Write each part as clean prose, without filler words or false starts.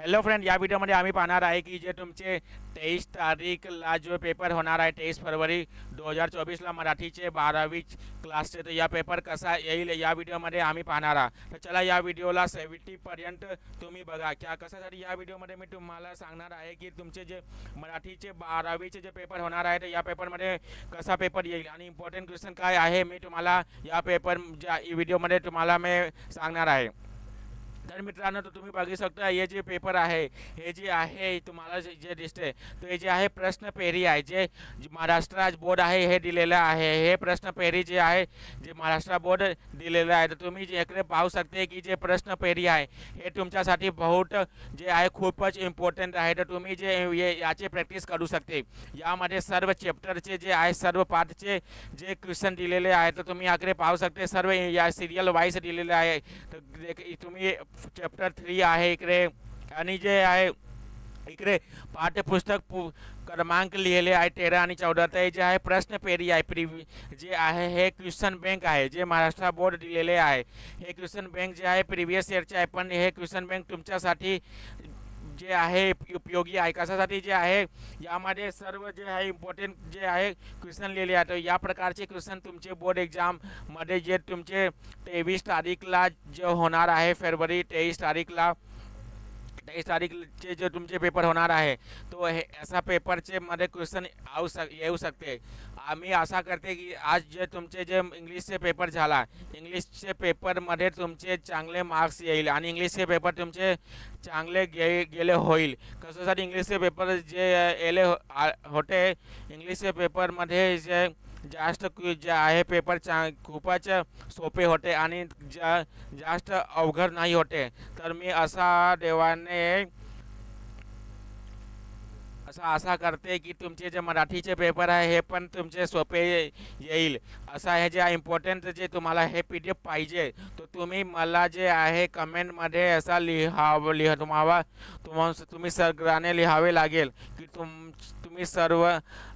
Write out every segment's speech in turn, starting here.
Hello friend, या व्हिडिओमध्ये आम्ही पाहणार आहे की जे तुमचे 23 तारीखला जो पेपर होणार आहे 23 फरवरी 2024ला मराठीचे 12वी क्लासचे, तर या पेपर कसा येईल या व्हिडिओमध्ये आम्ही पाहणार आहोत। तर चला या व्हिडिओला 70पर्यंत तुम्ही बघा। क्या कशासाठी या व्हिडिओमध्ये मी तुम्हाला सांगणार आहे की तुमचे जे मराठीचे 12वीचे जे पेपर होणार आहे तर या पेपरमध्ये कसा पेपर येईल आणि इम्पॉर्टंट क्वेश्चन काय आहे मी तुम्हाला या पेपर व्हिडिओमध्ये तुम्हाला मी सांगणार आहे। तर मित्रांनो, तर तुम्ही बघू शकता हे जे पेपर आहे हे जे आहे तुम्हाला जे दिसते तो हे जे आहे प्रश्न पेढी आहे, जे महाराष्ट्र बोर्ड आहे हे दिलेलं आहे। हे प्रश्न पेढी जे आहे जे महाराष्ट्र बोर्ड दिलेलं आहे, तर तुम्ही जे इकडे पाहू शकते की जे प्रश्न पेढी आहे हे तुमच्यासाठी बहुत जे आहे खूपच इम्पॉर्टंट आहे। तर तुम्ही जे याची प्रॅक्टिस करू शकते। यामध्ये सर्व चॅप्टरचे जे आहे सर्व पार्टचे जे क्वेश्चन दिलेले आहे तर तुम्ही इकडे पाहू शकते सर्व या सिरियल वाईज दिलेले आहे। तर तुम्ही चॅप्टर 3 आहे इकडे आणि जे आहे इकडे पाठ्यपुस्तक क्रमांक लिहिले आहे 13 आणि 14। तर जे आहे प्रश्न पेढी आहे जे आहे हे क्वेश्चन बँक आहे जे महाराष्ट्र बोर्ड दिलेले आहे। हे क्वेश्चन बँक जे आहे प्रिव्हियस इयरचे आहे, पण हे क्वेश्चन बँक तुमच्यासाठी जे आहे उपयोगी आहे। कशासाठी जे आहे यामध्ये सर्व जे आहे इम्पॉर्टंट जे आहे क्वेश्चन लिहिले आहे। तर या प्रकारचे क्वेश्चन तुमचे बोर्ड एक्झाममध्ये जे तुमचे 23 तारीखला जे होणार आहे फरवरी 23 तारीखला 23 तारीखचे जे तुमचे पेपर होणार आहे तो हे असा पेपरचे मध्ये क्वेश्चन येऊ शकते। आम्ही आशा करते की आज जे तुमचे जे इंग्लिशचे पेपर झाला, इंग्लिशचे पेपरमध्ये तुमचे चांगले मार्क्स येईल आणि इंग्लिशचे पेपर तुमचे चांगले गेले होईल। कशासाठी इंग्लिशचे पेपर जे येले होते, इंग्लिशचे पेपरमध्ये जे जास्त जे आहे पेपर खूपच सोपे होते आणि जास्त अवघड नाही होते। तर मी असा देवाने असं आशा करते की तुमचे जे मराठीचे पेपर आहे हे पण तुमचे सोपे येईल। असं आहे जे इम्पॉर्टंट जे तुम्हाला हे PDF पाहिजे तर तुम्ही मला जे आहे कमेंटमध्ये असा तुम्ही सगळ्यांनी लिहावे लागेल की तुम्ही सर्व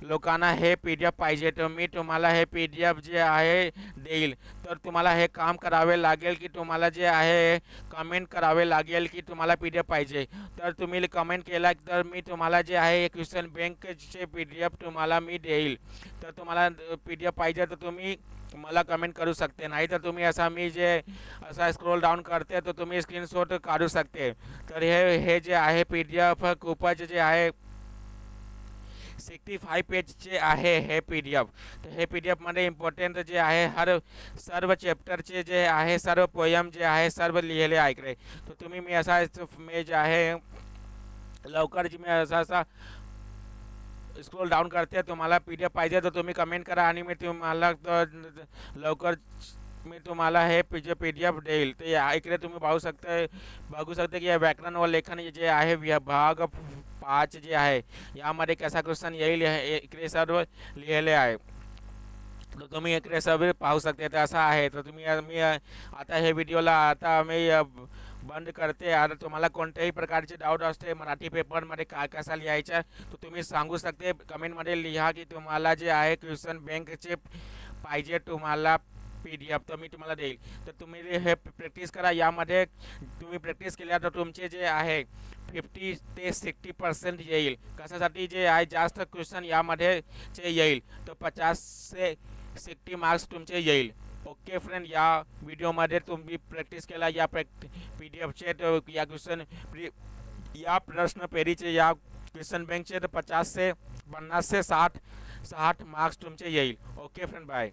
लोकांना हे PDF पाहिजे। तर मी तुम्हाला हे PDF जे आहे देईल। तर तुम्हाला हे काम करावे लागेल की तुम्हाला जे आहे कमेंट करावे लागेल की तुम्हाला PDF पाहिजे। तर तुम्ही कमेंट केला तर मी तुम्हाला जे आहे क्वेश्चन बँकचे PDF तुम्हाला मी देईल। तर तुम्हाला PDF पाहिजे तर तुम्ही मला कमेंट करू शकते, नाही तर तुम्ही असा मी जे असा स्क्रोल डाऊन करते तर तुम्ही स्क्रीनशॉट काढू शकते। तर हे जे आहे PDF खूपच जे आहे 65 पेजचे आहे हे PDF। तर हे PDF मध्ये इम्पॉर्टंट जे आहे सर्व चॅप्टरचे जे आहे सर्व पोयम जे आहे सर्व लिहिले आहे इकडे। तर तुम्ही मी असा जे आहे लवकर मी असा स्क्रोल डाऊन करते, तुम्हाला PDF पाहिजे तर तुम्ही कमेंट करा आणि मी तुम्हाला लवकर मी तुम्हाला हे PDF देईल। तर इकडे तुम्ही बघू शकता की व्याकरण व लेखन जे आहे विभाग 5 जे आहे यामध्ये कसा क्वेश्चन येईल इकडे सर्व लिहिले आहे। तर तुम्ही इकडे सर्व पाहू शकते। तर असं आहे तर मी आता हे व्हिडिओला आता मी बंद करते। आता तुम्हाला कोणत्याही प्रकारचे डाऊट असते मराठी पेपरमध्ये काय कसा लिहायचं तर तुम्ही सांगू शकते, कमेंटमध्ये लिहा की तुम्हाला जे आहे क्वेश्चन बँकचे पाहिजे तुम्हाला PDF, तर मी तुम्हाला देईल। तर तुम्ही हे प्रॅक्टिस करा। यामध्ये तुम्ही प्रॅक्टिस केल्या तर तुमचे जे आहे 50 ते 60% येईल। कशासाठी जे आहे जास्त क्वेश्चन यामध्ये चे येईल तर 50 से 60 मार्क्स तुमचे येईल। ओके फ्रेंड, या व्हिडिओमध्ये तुम्ही प्रॅक्टिस केला या PDFचे तर या या प्रश्न पेढीचे या क्वेश्चन बँकचे तर 50 से 60 मार्क्स तुमचे येईल। Okay friend, bye.